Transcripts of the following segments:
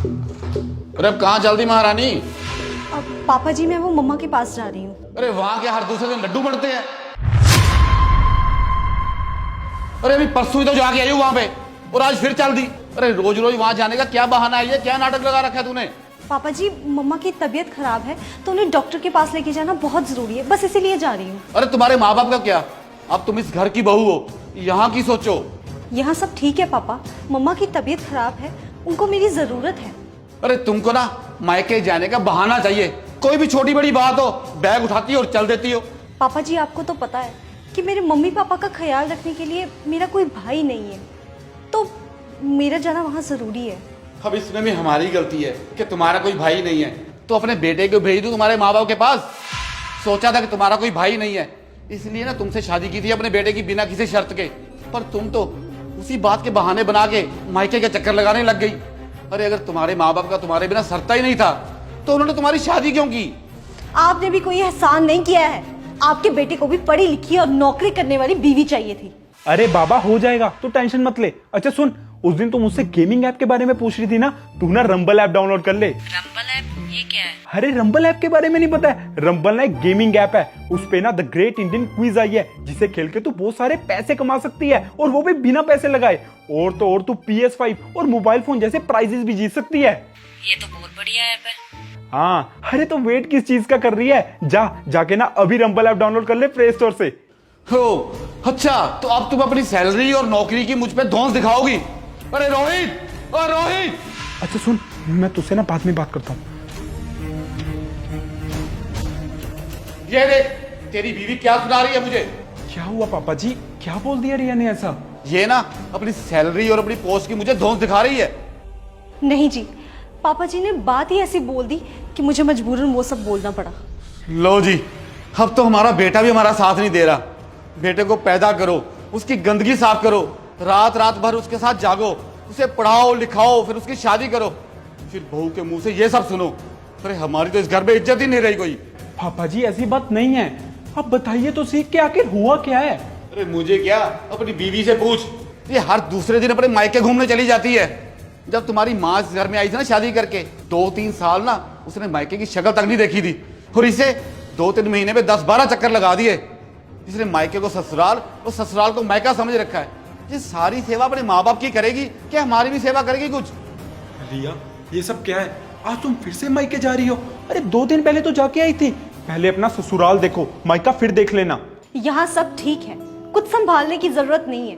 अरे अब कहाँ चल दी महारानी? अब पापा जी मैं वो मम्मा के पास जा रही हूँ। अरे वहां के हर दूसरे दिन लड्डू बढ़ते हैं। अरे अभी परसों ही तो जाके आई हूँ वहां पे और आज फिर चल दी। अरे रोज रोज वहां जाने का क्या बहाना है? ये क्या नाटक लगा रखा है तूने? पापा जी मम्मा की तबीयत खराब है तो उन्हें डॉक्टर के पास लेके जाना बहुत जरूरी है, बस इसीलिए जा रही हूँ। अरे तुम्हारे माँ बाप का क्या? अब तुम इस घर की बहू हो, यहाँ की सोचो। यहाँ सब ठीक है पापा, मम्मा की तबीयत खराब है, उनको मेरी जरूरत है। अरे तुमको ना मायके जाने का बहाना चाहिए। कोई भी छोटी बड़ी बात हो बैग उठाती हो और चल देती हो। पापा जी आपको तो पता है कि मेरे मम्मी पापा का ख्याल रखने के लिए मेरा कोई भाई नहीं है, तो मेरा जाना वहाँ जरूरी है। अब इसमें भी हमारी गलती है कि तुम्हारा कोई भाई नहीं है, तो अपने बेटे को भेज दूं तुम्हारे माँ बाप के पास। सोचा था कि तुम्हारा कोई भाई नहीं है, इसलिए ना तुमसे शादी की थी अपने बेटे की बिना किसी शर्त के। पर तुम तो उसी बात के बहाने बना के मायके के चक्कर लगाने लग गई। अरे अगर तुम्हारे माँ बाप का तुम्हारे बिना सरता ही नहीं था तो उन्होंने तुम्हारी शादी क्यों की? आपने भी कोई एहसान नहीं किया है। आपके बेटे को भी पढ़ी लिखी और नौकरी करने वाली बीवी चाहिए थी। अरे बाबा हो जाएगा, तू टेंशन मत ले। अच्छा सुन, उस दिन तुम मुझसे गेमिंग ऐप के बारे में पूछ रही थी ना, तू ना रंबल ऐप डाउनलोड कर ले। रंबल ऐप ये क्या है? अरे रंबल ऐप के बारे में नहीं पता है? रंबल ना एक गेमिंग ऐप है, उस पे ना द ग्रेट इंडियन क्विज आई है, जिसे खेल के तू बहुत सारे पैसे कमा सकती है, और वो भी बिना पैसे लगाए। और तो और तू PS5 और मोबाइल फोन जैसे प्राइजेस भी जीत सकती है। ये तो बहुत बढ़िया ऐप है। हाँ, अरे तो वेट किस चीज का कर रही है? जाके ना अभी रंबल ऐप डाउनलोड कर ले प्ले स्टोर से। हो अच्छा, तो अब तुम अपनी सैलरी और नौकरी की मुझ पे धौंस दिखाओगी? अरे रोहित, ओ रोहित! अच्छा सुन, मैं तुझसे ना बाद में बात करता हूँ। ये देख, तेरी बीवी क्या सुना रही है मुझे। क्या हुआ पापा जी, क्या बोल दिया रिया ने ऐसा? ये ना अपनी सैलरी और अपनी पोस्ट की मुझे धौंस दिखा रही है। नहीं जी, पापा जी ने बात ही ऐसी बोल दी कि मुझे मजबूरन वो सब बोलना पड़ा। लो जी, अब तो हमारा बेटा भी हमारा साथ नहीं दे रहा। बेटे को पैदा करो, उसकी गंदगी साफ करो, रात रात भर उसके साथ जागो, उसे पढ़ाओ लिखाओ, फिर उसकी शादी करो, फिर बहू के मुंह से ये सब सुनो। अरे हमारी तो इस घर में इज्जत ही नहीं रही कोई। पापा जी ऐसी बात नहीं है, आप बताइए तो सही, क्या आखिर हुआ क्या है? अरे मुझे क्या, अपनी बीवी से पूछ। ये हर दूसरे दिन अपने मायके घूमने चली जाती है। जब तुम्हारी माँ इस घर में आई थी ना शादी करके, 2-3 साल ना उसने मायके की शक्ल तक नहीं देखी थी, और इसे 2-3 महीने में 10-12 चक्कर लगा दिए। इसने मायके को ससुराल और ससुराल को मायका समझ रखा है। ये सारी सेवा अपने माँ बाप की करेगी, क्या हमारी भी सेवा करेगी कुछ? रिया ये सब क्या है? आज तुम फिर से मायके जा रही हो? अरे 2 दिन पहले तो जाके आई थी। पहले अपना ससुराल देखो, मायका फिर देख लेना। यहाँ सब ठीक है, कुछ संभालने की जरूरत नहीं है।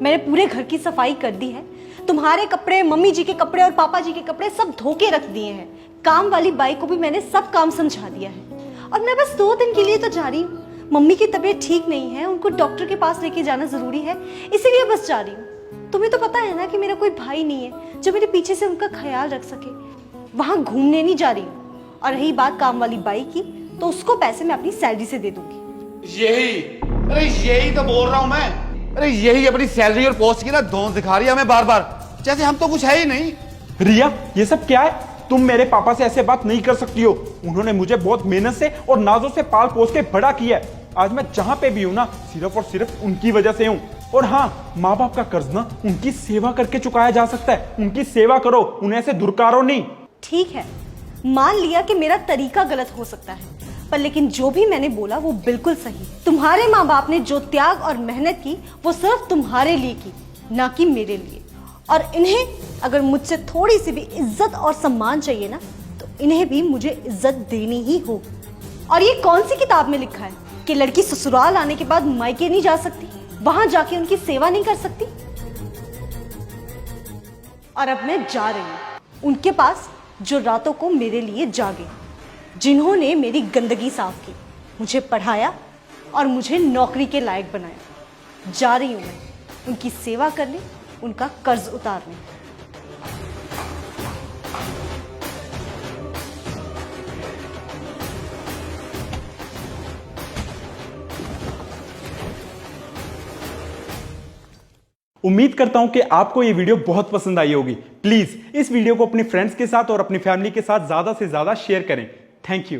मैंने पूरे घर की सफाई कर दी है। तुम्हारे कपड़े, मम्मी जी के कपड़े और पापा जी के कपड़े सब धो के रख दिए हैं। काम वाली बाई को भी मैंने सब काम समझा दिया है। और मैं बस 2 दिन के लिए तो जा रही हूँ। मम्मी की तबीयत ठीक नहीं है, उनको डॉक्टर के पास लेके जाना जरूरी है, इसीलिए बस जा रही हूँ। तुम्हें तो पता है ना कि मेरा कोई भाई नहीं है जो मेरे पीछे से उनका ख्याल रख सके। वहां घूमने नहीं जा रही हूँ। और रही बात काम वाली बाई की, तो उसको पैसे मैं अपनी सैलरी से दे दूंगी। यही तो बोल रहा हूँ मैं। अरे यही अपनी सैलरी और पोस्ट की ना धौंस दिखा रही है हमें बार बार, जैसे हम तो कुछ है ही नहीं। रिया ये सब क्या है? तुम मेरे पापा से ऐसे बात नहीं कर सकती हो। उन्होंने मुझे बहुत मेहनत से और नाजों से पाल पोस के बड़ा किया है। आज मैं जहां पे भी हूं ना, सिर्फ और सिर्फ उनकी वजह से हूं। और हाँ, माँ बाप का कर्ज ना उनकी सेवा करके चुकाया जा सकता है। उनकी सेवा करो, उन्हें ऐसे दुरकारो नहीं। ठीक है, मान लिया कि मेरा तरीका गलत हो सकता है, पर लेकिन जो भी मैंने बोला वो बिल्कुल सही। तुम्हारे माँ बाप ने जो त्याग और मेहनत की वो सिर्फ तुम्हारे लिए की, ना कि मेरे लिए। और इन्हें अगर मुझसे थोड़ी सी भी इज्जत और सम्मान चाहिए ना, तो इन्हें भी मुझे इज्जत देनी ही होगी। और ये कौन सी किताब में लिखा है कि लड़की ससुराल आने के बाद मायके नहीं जा सकती, वहां जाके उनकी सेवा नहीं कर सकती? और अब मैं जा रही हूं उनके पास जो रातों को मेरे लिए जागे, जिन्होंने मेरी गंदगी साफ की, मुझे पढ़ाया और मुझे नौकरी के लायक बनाया। जा रही हूं मैं उनकी सेवा करने, उनका कर्ज उतारने। उम्मीद करता हूं कि आपको ये वीडियो बहुत पसंद आई होगी। प्लीज इस वीडियो को अपने फ्रेंड्स के साथ और अपनी फैमिली के साथ ज्यादा से ज्यादा शेयर करें। Thank you.